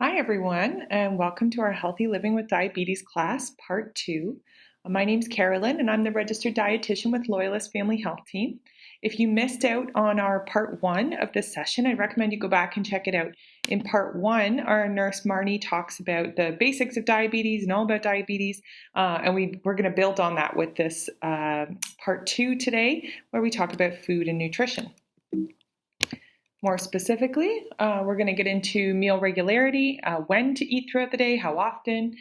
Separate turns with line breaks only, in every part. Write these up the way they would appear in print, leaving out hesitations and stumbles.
Hi everyone, and welcome to our Healthy Living with Diabetes class, part 2. My name's Carolyn, and I'm the registered dietitian with Loyalist Family Health Team. If you missed out on our part 1 of this session, I recommend you go back and check it out. In part 1, our nurse Marnie talks about the basics of diabetes and all about diabetes, and we're going to build on that with this part 2 today, where we talk about food and nutrition. More specifically, we're going to get into meal regularity, when to eat throughout the day, how often.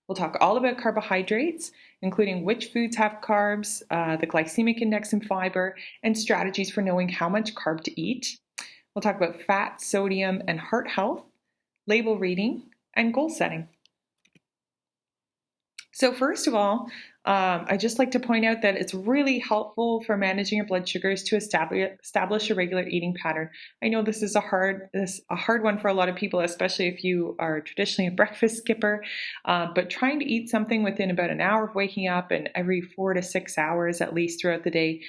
We'll talk all about carbohydrates, including which foods have carbs, the glycemic index and fiber, and strategies for knowing how much carb to eat. We'll talk about fat, sodium, and heart health, label reading, and goal setting. So first of all, I just like to point out that it's really helpful for managing your blood sugars to establish a regular eating pattern. I know this is a hard one for a lot of people, especially if you are traditionally a breakfast skipper. But trying to eat something within about an hour of waking up and every 4 to 6 hours at least throughout the day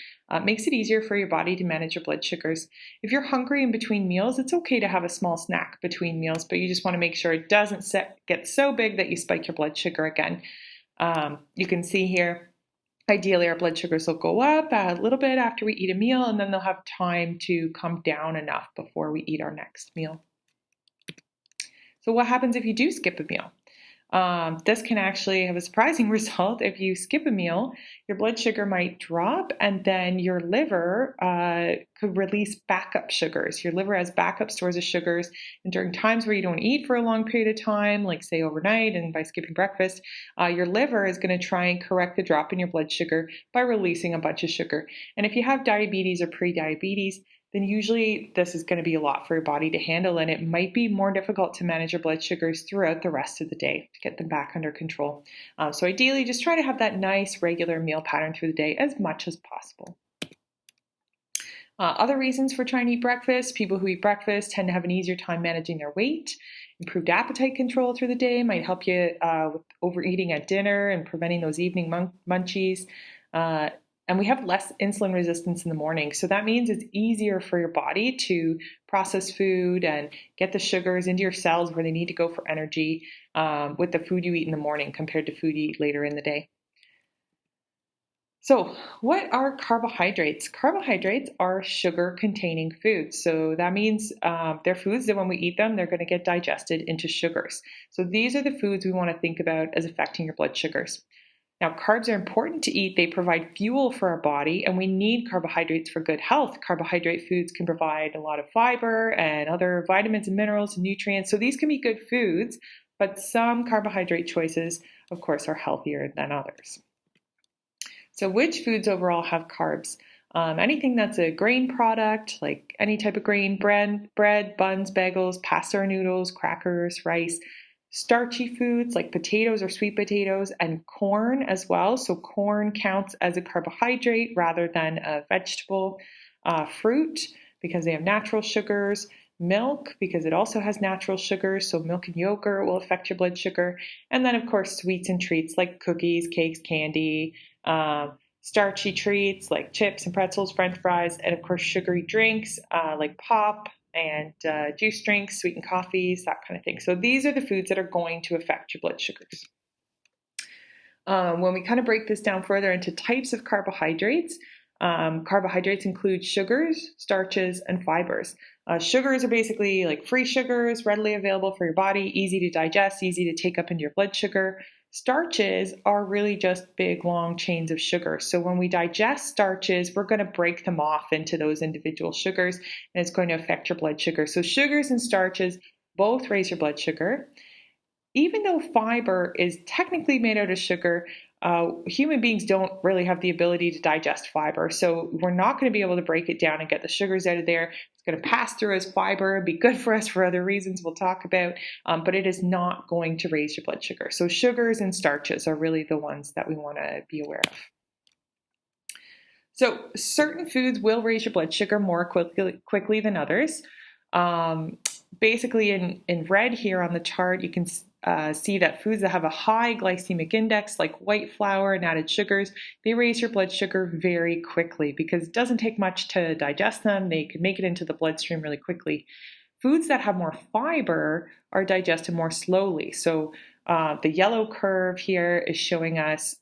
makes it easier for your body to manage your blood sugars. If you're hungry in between meals, it's okay to have a small snack between meals, but you just want to make sure it doesn't get so big that you spike your blood sugar again. You can see here, ideally our blood sugars will go up a little bit after we eat a meal, and then they'll have time to come down enough before we eat our next meal. So what happens if you do skip a meal? This can actually have a surprising result. If you skip a meal, your blood sugar might drop, and then your liver could release backup sugars. Your liver has backup stores of sugars, and during times where you don't eat for a long period of time, like say overnight and by skipping breakfast, your liver is going to try and correct the drop in your blood sugar by releasing a bunch of sugar. And if you have diabetes or prediabetes, then usually this is going to be a lot for your body to handle, and it might be more difficult to manage your blood sugars throughout the rest of the day to get them back under control. So ideally, just try to have that nice regular meal pattern through the day as much as possible. Other reasons for trying to eat breakfast: people who eat breakfast tend to have an easier time managing their weight. Improved appetite control through the day might help you with overeating at dinner and preventing those evening munchies. And we have less insulin resistance in the morning. So that means it's easier for your body to process food and get the sugars into your cells where they need to go for energy with the food you eat in the morning compared to food you eat later in the day. So what are carbohydrates? Carbohydrates are sugar-containing foods. So that means they're foods that when we eat them, they're going to get digested into sugars. So these are the foods we want to think about as affecting your blood sugars. Now, carbs are important to eat. They provide fuel for our body, and we need carbohydrates for good health. Carbohydrate foods can provide a lot of fiber and other vitamins and minerals and nutrients. So these can be good foods, but some carbohydrate choices, of course, are healthier than others. So which foods overall have carbs? Anything that's a grain product, like any type of grain, bread, buns, bagels, pasta or noodles, crackers, rice. Starchy foods like potatoes or sweet potatoes, and corn as well. So corn counts as a carbohydrate rather than a vegetable. Fruit, because they have natural sugars. Milk, because it also has natural sugars. So milk and yogurt will affect your blood sugar. And then, of course, sweets and treats like cookies, cakes, candy. Starchy treats like chips and pretzels, French fries, and of course sugary drinks like pop and juice drinks, sweetened coffees, that kind of thing. So these are the foods that are going to affect your blood sugars. When we kind of break this down further into types of carbohydrates, carbohydrates include sugars, starches, and fibers. Sugars are basically like free sugars, readily available for your body, easy to digest, easy to take up into your blood sugar. Starches are really just big, long chains of sugar. So when we digest starches, we're going to break them off into those individual sugars, and it's going to affect your blood sugar. So sugars and starches both raise your blood sugar. Even though fiber is technically made out of sugar, human beings don't really have the ability to digest fiber. So we're not going to be able to break it down and get the sugars out of there. It's going to pass through as fiber, be good for us for other reasons we'll talk about, but it is not going to raise your blood sugar. So sugars and starches are really the ones that we want to be aware of. So certain foods will raise your blood sugar more quickly than others. Basically in red here on the chart, you can see that foods that have a high glycemic index, like white flour and added sugars, they raise your blood sugar very quickly because it doesn't take much to digest them. They can make it into the bloodstream really quickly. foods that have more fiber are digested more slowly. So the yellow curve here is showing us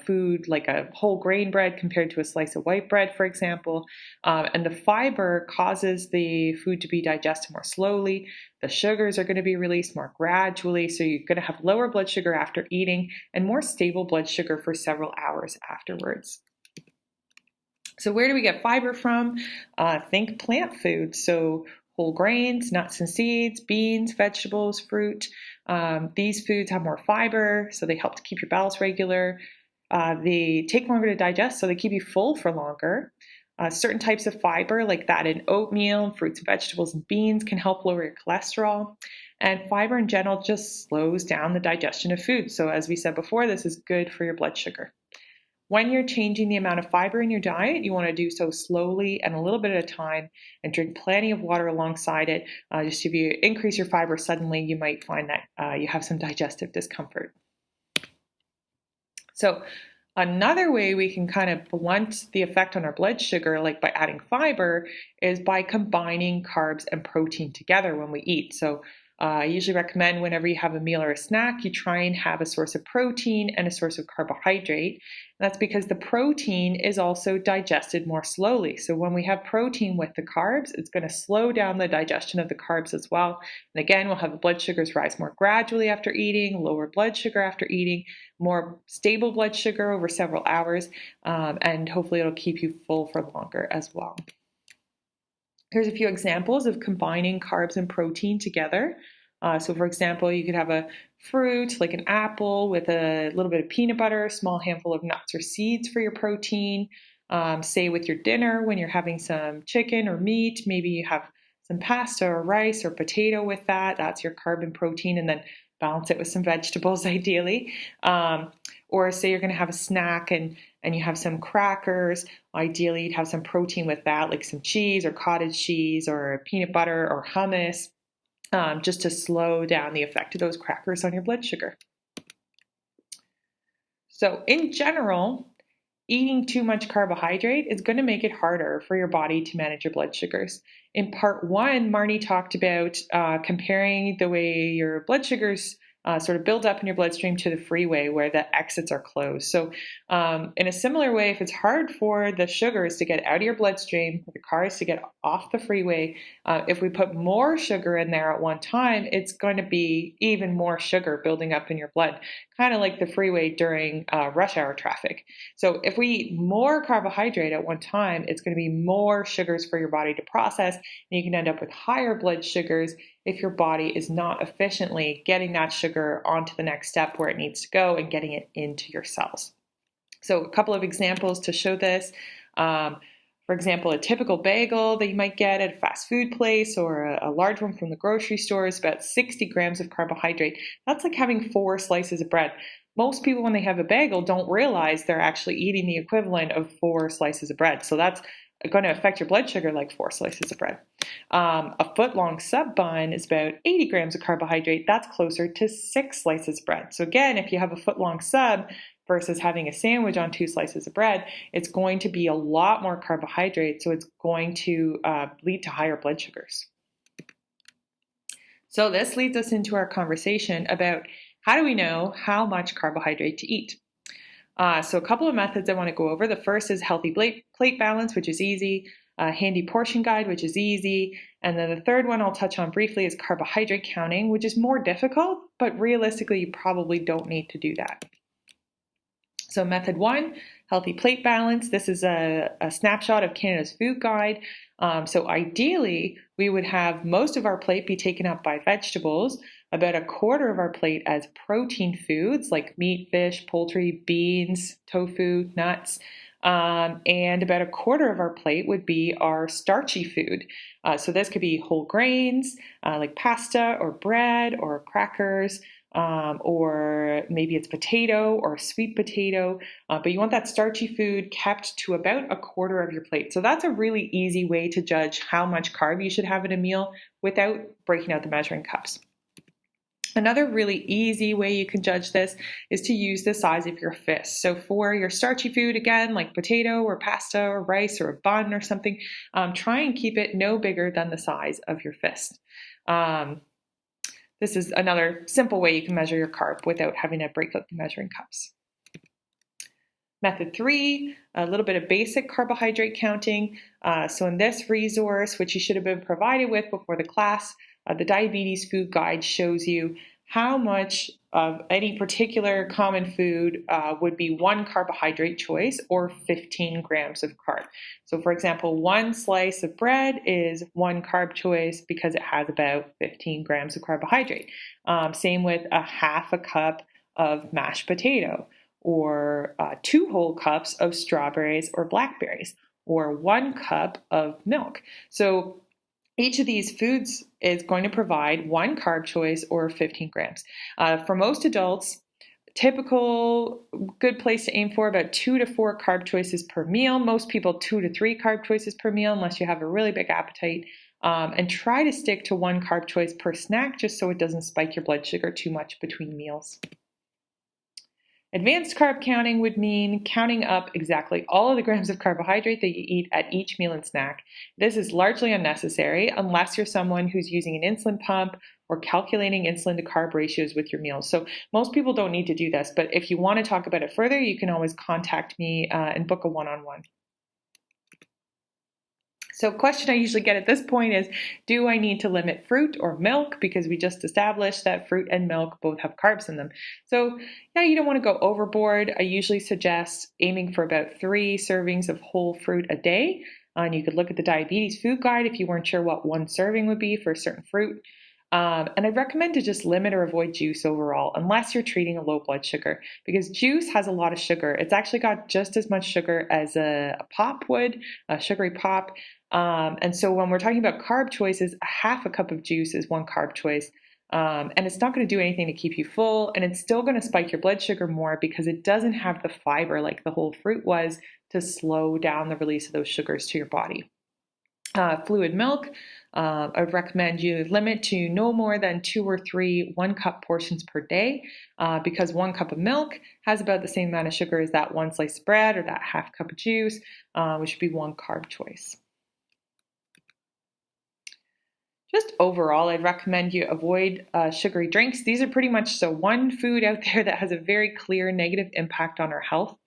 food like a whole grain bread compared to a slice of white bread, for example. And the fiber causes the food to be digested more slowly. The sugars are going to be released more gradually. So you're going to have lower blood sugar after eating and more stable blood sugar for several hours afterwards. So where do we get fiber from? Think plant food. So whole grains, nuts and seeds, beans, vegetables, fruit. These foods have more fiber, so they help to keep your bowels regular. They take longer to digest, so they keep you full for longer. Certain types of fiber, like that in oatmeal, fruits and vegetables and beans, can help lower your cholesterol. And fiber in general just slows down the digestion of food. So as we said before, this is good for your blood sugar. When you're changing the amount of fiber in your diet, you want to do so slowly and a little bit at a time, and drink plenty of water alongside it. Just if you increase your fiber suddenly, you might find that you have some digestive discomfort. So another way we can kind of blunt the effect on our blood sugar, like by adding fiber, is by combining carbs and protein together when we eat. So I usually recommend whenever you have a meal or a snack, you try and have a source of protein and a source of carbohydrate. And that's because the protein is also digested more slowly. So when we have protein with the carbs, it's going to slow down the digestion of the carbs as well. And again, we'll have the blood sugars rise more gradually after eating, lower blood sugar after eating, more stable blood sugar over several hours, and hopefully it'll keep you full for longer as well. Here's a few examples of combining carbs and protein together. So for example, you could have a fruit like an apple with a little bit of peanut butter, a small handful of nuts or seeds for your protein. Say with your dinner when you're having some chicken or meat, maybe you have some pasta or rice or potato with that. That's your carb and protein, and then balance it with some vegetables ideally. Or say you're going to have a snack and you have some crackers. Ideally, you'd have some protein with that, like some cheese or cottage cheese or peanut butter or hummus, just to slow down the effect of those crackers on your blood sugar. So in general, eating too much carbohydrate is going to make it harder for your body to manage your blood sugars. In part 1, Marnie talked about comparing the way your blood sugars sort of build up in your bloodstream to the freeway where the exits are closed. So in a similar way, if it's hard for the sugars to get out of your bloodstream, for the cars to get off the freeway, if we put more sugar in there at one time, it's going to be even more sugar building up in your blood, kind of like the freeway during rush hour traffic. So if we eat more carbohydrate at one time, it's going to be more sugars for your body to process, and you can end up with higher blood sugars if your body is not efficiently getting that sugar onto the next step where it needs to go and getting it into your cells. So a couple of examples to show this. For example, a typical bagel that you might get at a fast food place or a large one from the grocery store is about 60 grams of carbohydrate. That's like having 4 slices of bread. Most people, when they have a bagel, don't realize they're actually eating the equivalent of 4 slices of bread. So that's going to affect your blood sugar like 4 slices of bread. A foot-long sub bun is about 80 grams of carbohydrate. That's closer to 6 slices of bread. So again, if you have a foot-long sub versus having a sandwich on 2 slices of bread, it's going to be a lot more carbohydrate. So it's going to lead to higher blood sugars. So this leads us into our conversation about how do we know how much carbohydrate to eat? So a couple of methods I want to go over. The first is healthy plate balance, which is easy. Handy portion guide, which is easy. And then the third one I'll touch on briefly is carbohydrate counting, which is more difficult, but realistically, you probably don't need to do that. So method 1, healthy plate balance. This is a snapshot of Canada's food guide. So ideally, we would have most of our plate be taken up by vegetables, about a quarter of our plate as protein foods like meat, fish, poultry, beans, tofu, nuts, and about a quarter of our plate would be our starchy food. So this could be whole grains like pasta or bread or crackers, or maybe it's potato or sweet potato, but you want that starchy food kept to about a quarter of your plate. So that's a really easy way to judge how much carb you should have in a meal without breaking out the measuring cups. Another really easy way you can judge this is to use the size of your fist. So for your starchy food, again, like potato or pasta or rice or a bun or something, try and keep it no bigger than the size of your fist. This is another simple way you can measure your carb without having to break out the measuring cups. Method 3, a little bit of basic carbohydrate counting. So in this resource, which you should have been provided with before the class, the Diabetes Food Guide shows you how much of any particular common food would be one carbohydrate choice or 15 grams of carb. So for example, one slice of bread is one carb choice because it has about 15 grams of carbohydrate. Same with a half a cup of mashed potato, or 2 whole cups of strawberries or blackberries, or 1 cup of milk. So each of these foods is going to provide one carb choice or 15 grams. For most adults, typical good place to aim for about 2 to 4 carb choices per meal. Most people 2 to 3 carb choices per meal unless you have a really big appetite. And try to stick to 1 carb choice per snack just so it doesn't spike your blood sugar too much between meals. Advanced carb counting would mean counting up exactly all of the grams of carbohydrate that you eat at each meal and snack. This is largely unnecessary unless you're someone who's using an insulin pump or calculating insulin to carb ratios with your meals. So most people don't need to do this, but if you want to talk about it further, you can always contact me and book a one-on-one. So a question I usually get at this point is, do I need to limit fruit or milk? Because we just established that fruit and milk both have carbs in them. So yeah, you don't want to go overboard. I usually suggest aiming for about 3 servings of whole fruit a day. And you could look at the Diabetes Food Guide if you weren't sure what 1 serving would be for a certain fruit. And I'd recommend to just limit or avoid juice overall, unless you're treating a low blood sugar, because juice has a lot of sugar. It's actually got just as much sugar as a pop would, a sugary pop. And so when we're talking about carb choices, a half a cup of juice is 1 carb choice. And it's not going to do anything to keep you full, and it's still going to spike your blood sugar more because it doesn't have the fiber like the whole fruit was to slow down the release of those sugars to your body. Fluid milk, I would recommend you limit to no more than 2 or 3 1-cup portions per day, because 1 cup of milk has about the same amount of sugar as that 1 slice of bread or that half cup of juice, which would be 1 carb choice. Just overall, I'd recommend you avoid sugary drinks. These are pretty much so one food out there that has a very clear negative impact on our health.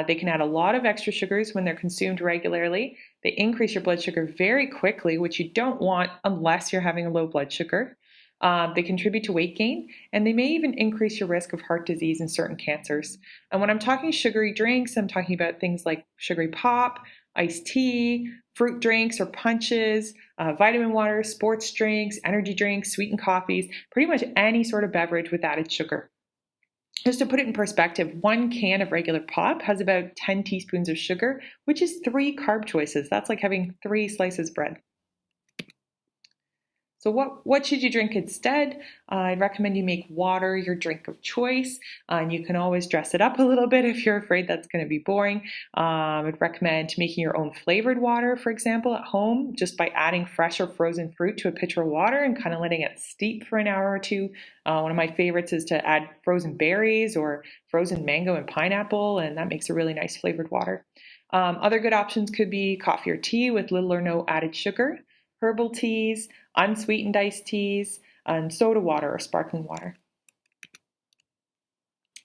They can add a lot of extra sugars when they're consumed regularly. They increase your blood sugar very quickly, which you don't want unless you're having a low blood sugar. They contribute to weight gain, and they may even increase your risk of heart disease and certain cancers. And when I'm talking sugary drinks, I'm talking about things like sugary pop, iced tea, fruit drinks or punches, vitamin water, sports drinks, energy drinks, sweetened coffees, pretty much any sort of beverage with added sugar. Just to put it in perspective, 1 can of regular pop has about 10 teaspoons of sugar, which is 3 carb choices. That's like having 3 slices of bread. So what should you drink instead? I'd recommend you make water your drink of choice. And you can always dress it up a little bit if you're afraid that's going to be boring. I'd recommend making your own flavored water, for example, at home, just by adding fresh or frozen fruit to a pitcher of water and kind of letting it steep for an hour or 2. One of my favorites is to add frozen berries or frozen mango and pineapple, and that makes a really nice flavored water. Other good options could be coffee or tea with little or no added sugar, herbal teas, unsweetened iced teas, and soda water or sparkling water.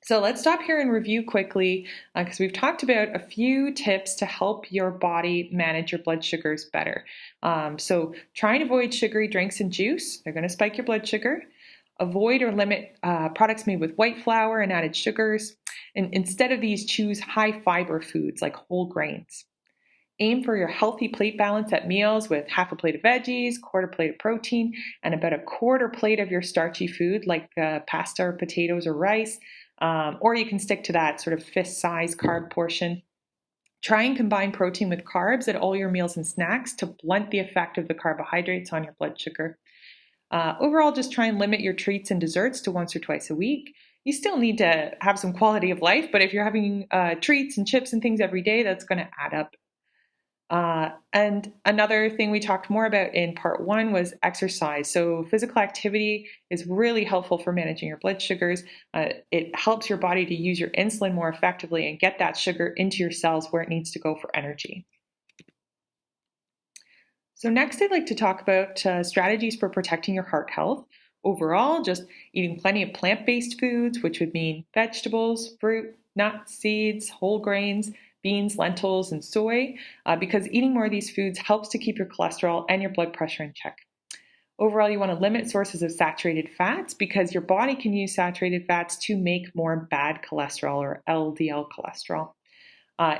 So let's stop here and review quickly because we've talked about a few tips to help your body manage your blood sugars better. So try and avoid sugary drinks and juice. They're going to spike your blood sugar. Avoid or limit products made with white flour and added sugars. And instead of these, choose high fiber foods like whole grains. Aim for your healthy plate balance at meals with half a plate of veggies, quarter plate of protein, and about a quarter plate of your starchy food like pasta or potatoes or rice. Or you can stick to that sort of fist-sized carb portion. Try and combine protein with carbs at all your meals and snacks to blunt the effect of the carbohydrates on your blood sugar. Overall, just try and limit your treats and desserts to 1 or 2 a week. You still need to have some quality of life, but if you're having treats and chips and things every day, that's going to add up. And another thing we talked more about in part 1 was exercise. So physical activity is really helpful for managing your blood sugars. It helps your body to use your insulin more effectively and get that sugar into your cells where it needs to go for energy. So next, I'd like to talk about strategies for protecting your heart health. Overall, just eating plenty of plant-based foods, which would mean vegetables, fruit, nuts, seeds, whole grains, beans, lentils, and soy, because eating more of these foods helps to keep your cholesterol and your blood pressure in check. Overall, you want to limit sources of saturated fats because your body can use saturated fats to make more bad cholesterol or LDL cholesterol.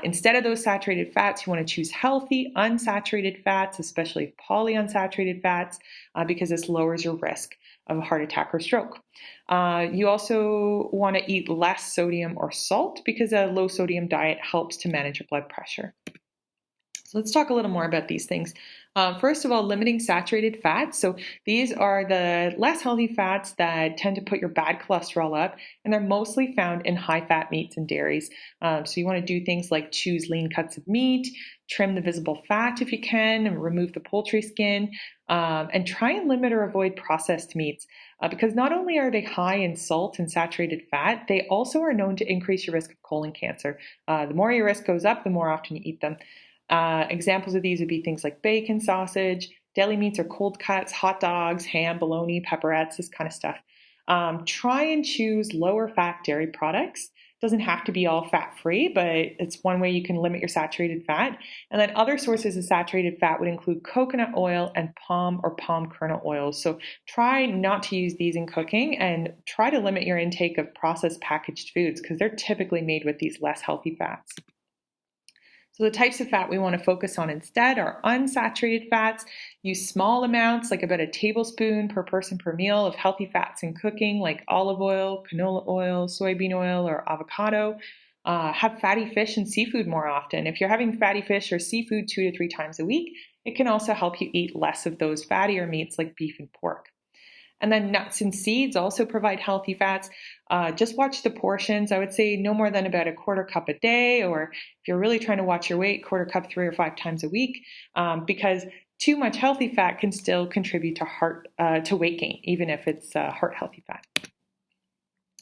Instead of those saturated fats, you want to choose healthy, unsaturated fats, especially polyunsaturated fats, because this lowers your risk of a heart attack or stroke. You also want to eat less sodium or salt because a low sodium diet helps to manage your blood pressure. So let's talk a little more about these things. First of all, limiting saturated fats. So these are the less healthy fats that tend to put your bad cholesterol up, and they're mostly found in high-fat meats and dairies. So you want to do things like choose lean cuts of meat, trim the visible fat if you can, and remove the poultry skin, and try and limit or avoid processed meats. Because not only are they high in salt and saturated fat, they also are known to increase your risk of colon cancer. The more your risk goes up, the more often you eat them. Examples of these would be things like bacon, sausage, deli meats or cold cuts, hot dogs, ham, bologna, pepperettes, this kind of stuff. Try and choose lower fat dairy products. Doesn't have to be all fat-free, but it's one way you can limit your saturated fat. And then other sources of saturated fat would include coconut oil and palm or palm kernel oils. So try not to use these in cooking and try to limit your intake of processed packaged foods because they're typically made with these less healthy fats. So the types of fat we want to focus on instead are unsaturated fats. Use small amounts, like about a tablespoon per person per meal of healthy fats in cooking, like olive oil, canola oil, soybean oil, or avocado. Have fatty fish and seafood more often. If you're having fatty fish or seafood 2 to 3 times a week, it can also help you eat less of those fattier meats like beef and pork. And then nuts and seeds also provide healthy fats. Just watch the portions. I would say no more than about a quarter cup a day, or if you're really trying to watch your weight, quarter cup 3 or 5 times a week, because too much healthy fat can still contribute to weight gain, even if it's heart healthy fat.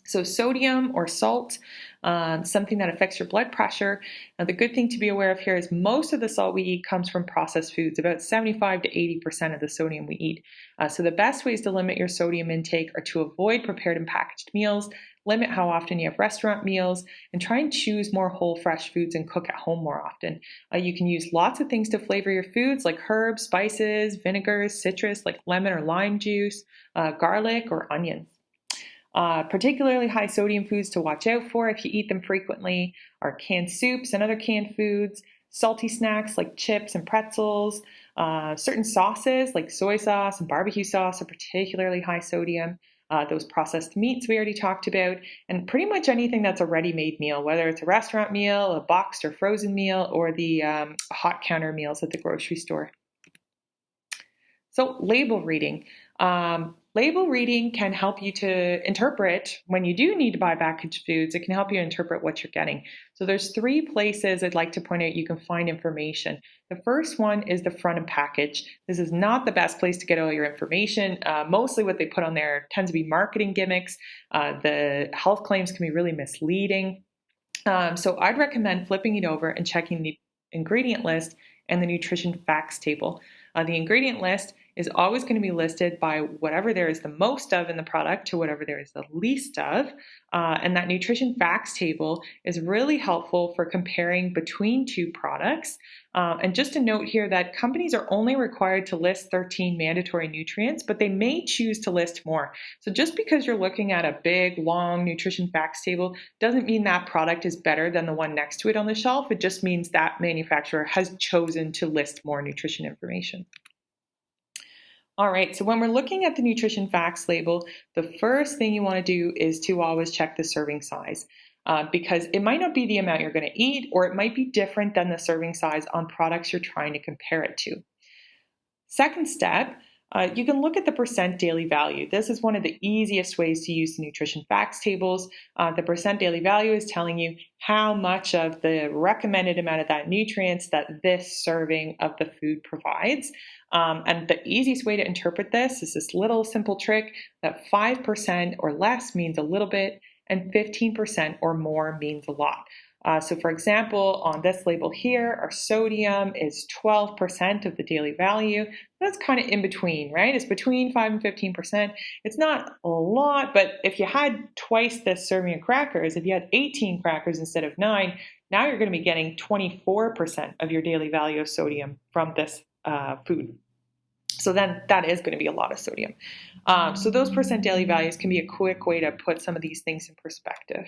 So sodium or salt, something that affects your blood pressure. Now, the good thing to be aware of here is most of the salt we eat comes from processed foods, about 75 to 80% of the sodium we eat. So the best ways to limit your sodium intake are to avoid prepared and packaged meals, limit how often you have restaurant meals, and try and choose more whole fresh foods and cook at home more often. You can use lots of things to flavor your foods like herbs, spices, vinegars, citrus like lemon or lime juice, garlic, or onions. Particularly high sodium foods to watch out for if you eat them frequently are canned soups and other canned foods, salty snacks like chips and pretzels, certain sauces like soy sauce and barbecue sauce are particularly high sodium, those processed meats we already talked about, and pretty much anything that's a ready-made meal, whether it's a restaurant meal, a boxed or frozen meal, or the hot counter meals at the grocery store. So label reading. Label reading can help you to interpret when you do need to buy packaged foods. It can help you interpret what you're getting. So there's 3 places I'd like to point out you can find information. The first one is the front of package. This is not the best place to get all your information. Mostly what they put on there tends to be marketing gimmicks. The health claims can be really misleading. So I'd recommend flipping it over and checking the ingredient list and the nutrition facts table. The ingredient list is always going to be listed by whatever there is the most of in the product to whatever there is the least of. And that nutrition facts table is really helpful for comparing between 2 products. And just a note here that companies are only required to list 13 mandatory nutrients, but they may choose to list more. So just because you're looking at a big, long nutrition facts table doesn't mean that product is better than the one next to it on the shelf. It just means that manufacturer has chosen to list more nutrition information. All right, so when we're looking at the nutrition facts label, the first thing you want to do is to always check the serving size because it might not be the amount you're going to eat, or it might be different than the serving size on products you're trying to compare it to. Second step, you can look at the percent daily value. This is one of the easiest ways to use the nutrition facts tables. The percent daily value is telling you how much of the recommended amount of that nutrients that this serving of the food provides. And the easiest way to interpret this is this little simple trick that 5% or less means a little bit and 15% or more means a lot. So for example, on this label here, our sodium is 12% of the daily value. That's kind of in between, right? It's between 5 and 15%. It's not a lot, but if you had twice this serving of crackers, if you had 18 crackers instead of 9, now you're going to be getting 24% of your daily value of sodium from this food. So then that is going to be a lot of sodium. So those percent daily values can be a quick way to put some of these things in perspective.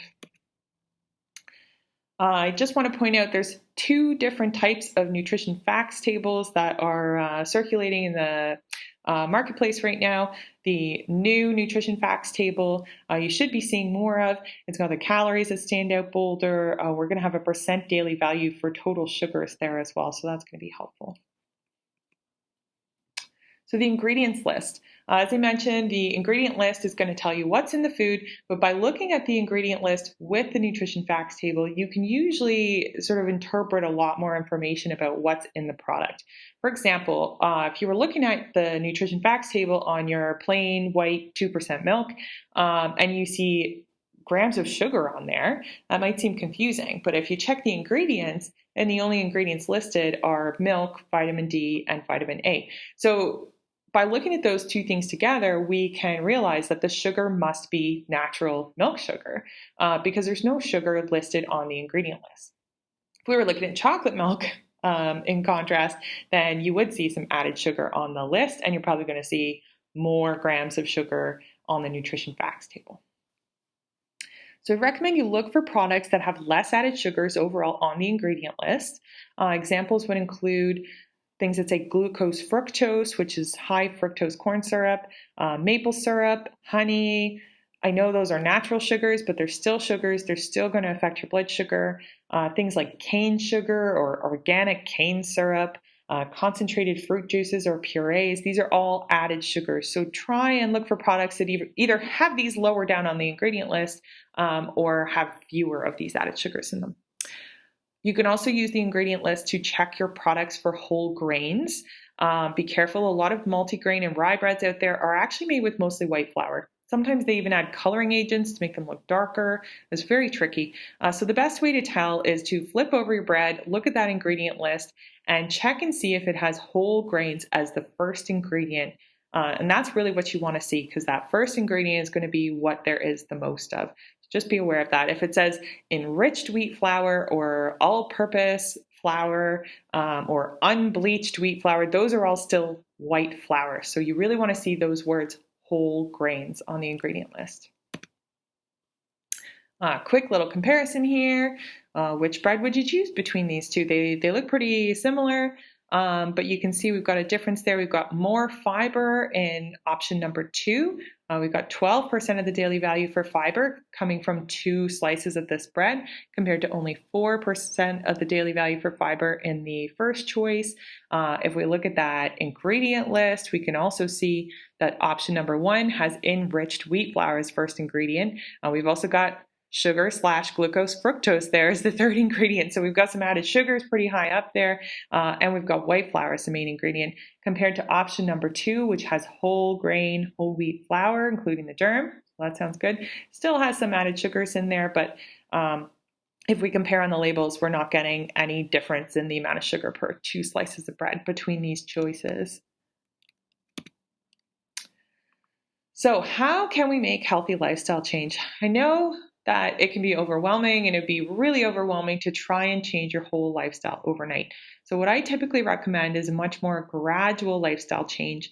I just want to point out there's 2 different types of nutrition facts tables that are circulating in the marketplace right now. The new nutrition facts table you should be seeing more of. It's got the calories that stand out bolder. We're going to have a percent daily value for total sugars there as well, so that's going to be helpful. So the ingredients list. As I mentioned, the ingredient list is going to tell you what's in the food, but by looking at the ingredient list with the nutrition facts table, you can usually sort of interpret a lot more information about what's in the product. For example, if you were looking at the nutrition facts table on your plain white 2% milk, and you see grams of sugar on there, that might seem confusing. But if you check the ingredients, and the only ingredients listed are milk, vitamin D, and vitamin A. So by looking at those 2 things together, we can realize that the sugar must be natural milk sugar because there's no sugar listed on the ingredient list. If we were looking at chocolate milk, in contrast, then you would see some added sugar on the list, and you're probably going to see more grams of sugar on the nutrition facts table. So I recommend you look for products that have less added sugars overall on the ingredient list. Examples would include things that say glucose fructose, which is high fructose corn syrup, maple syrup, honey. I know those are natural sugars, but they're still sugars. They're still going to affect your blood sugar. Things like cane sugar or organic cane syrup, concentrated fruit juices or purees. These are all added sugars. So try and look for products that either have these lower down on the ingredient list or have fewer of these added sugars in them. You can also use the ingredient list to check your products for whole grains. Be careful, a lot of multigrain and rye breads out there are actually made with mostly white flour. Sometimes they even add coloring agents to make them look darker. It's very tricky. So the best way to tell is to flip over your bread, look at that ingredient list, and check and see if it has whole grains as the first ingredient. And that's really what you want to see, because that first ingredient is going to be what there is the most of. Just be aware of that. If it says enriched wheat flour or all-purpose flour or unbleached wheat flour, those are all still white flour. So you really want to see those words whole grains on the ingredient list. Quick little comparison here. Which bread would you choose between these 2? They look pretty similar. But you can see we've got a difference there. We've got more fiber in option number 2. We've got 12% of the daily value for fiber coming from 2 slices of this bread compared to only 4% of the daily value for fiber in the first choice. If we look at that ingredient list, we can also see that option number 1 has enriched wheat flour as first ingredient. We've also got sugar/glucose fructose there is the third ingredient. So we've got some added sugars pretty high up there. And we've got white flour as the main ingredient compared to option number 2, which has whole grain, whole wheat flour, including the germ. Well, that sounds good. Still has some added sugars in there, but if we compare on the labels, we're not getting any difference in the amount of sugar per 2 slices of bread between these choices. So how can we make healthy lifestyle change? I know that it can be overwhelming, and it'd be really overwhelming to try and change your whole lifestyle overnight. So what I typically recommend is a much more gradual lifestyle change.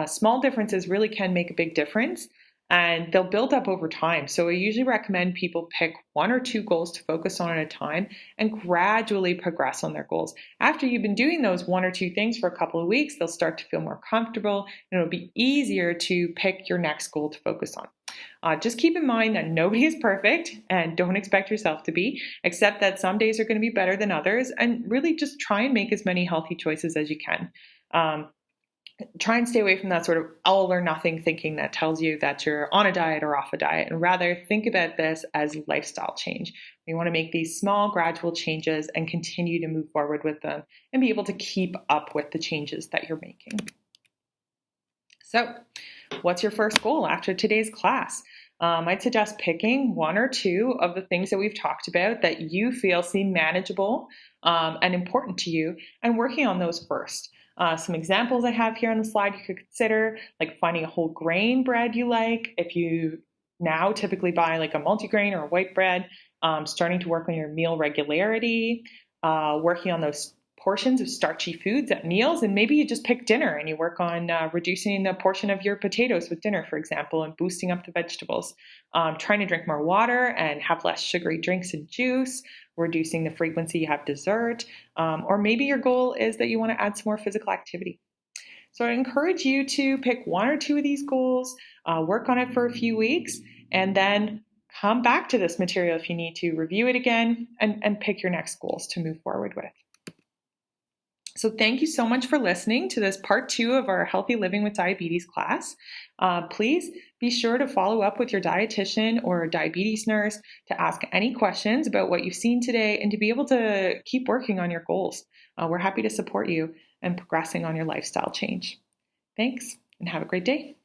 Small differences really can make a big difference, and they'll build up over time. So I usually recommend people pick 1 or 2 goals to focus on at a time and gradually progress on their goals. After you've been doing those 1 or 2 things for a couple of weeks, they'll start to feel more comfortable, and it'll be easier to pick your next goal to focus on. Just keep in mind that nobody is perfect, and don't expect yourself to be, except that some days are going to be better than others, and really just try and make as many healthy choices as you can. Try and stay away from that sort of all or nothing thinking that tells you that you're on a diet or off a diet, and rather think about this as lifestyle change. You want to make these small, gradual changes and continue to move forward with them and be able to keep up with the changes that you're making. So, what's your first goal after today's class? I'd suggest picking one or two of the things that we've talked about that you feel seem manageable and important to you, and working on those first. Some examples I have here on the slide you could consider, like finding a whole grain bread you like. If you now typically buy like a multigrain or a white bread, starting to work on your meal regularity, working on those portions of starchy foods at meals, and maybe you just pick dinner and you work on reducing the portion of your potatoes with dinner, for example, and boosting up the vegetables. Trying to drink more water and have less sugary drinks and juice, reducing the frequency you have dessert, or maybe your goal is that you want to add some more physical activity. So I encourage you to pick one or two of these goals, work on it for a few weeks, and then come back to this material if you need to, review it again, and pick your next goals to move forward with. So thank you so much for listening to this part 2 of our Healthy Living with Diabetes class. Please be sure to follow up with your dietitian or diabetes nurse to ask any questions about what you've seen today and to be able to keep working on your goals. We're happy to support you in progressing on your lifestyle change. Thanks, and have a great day.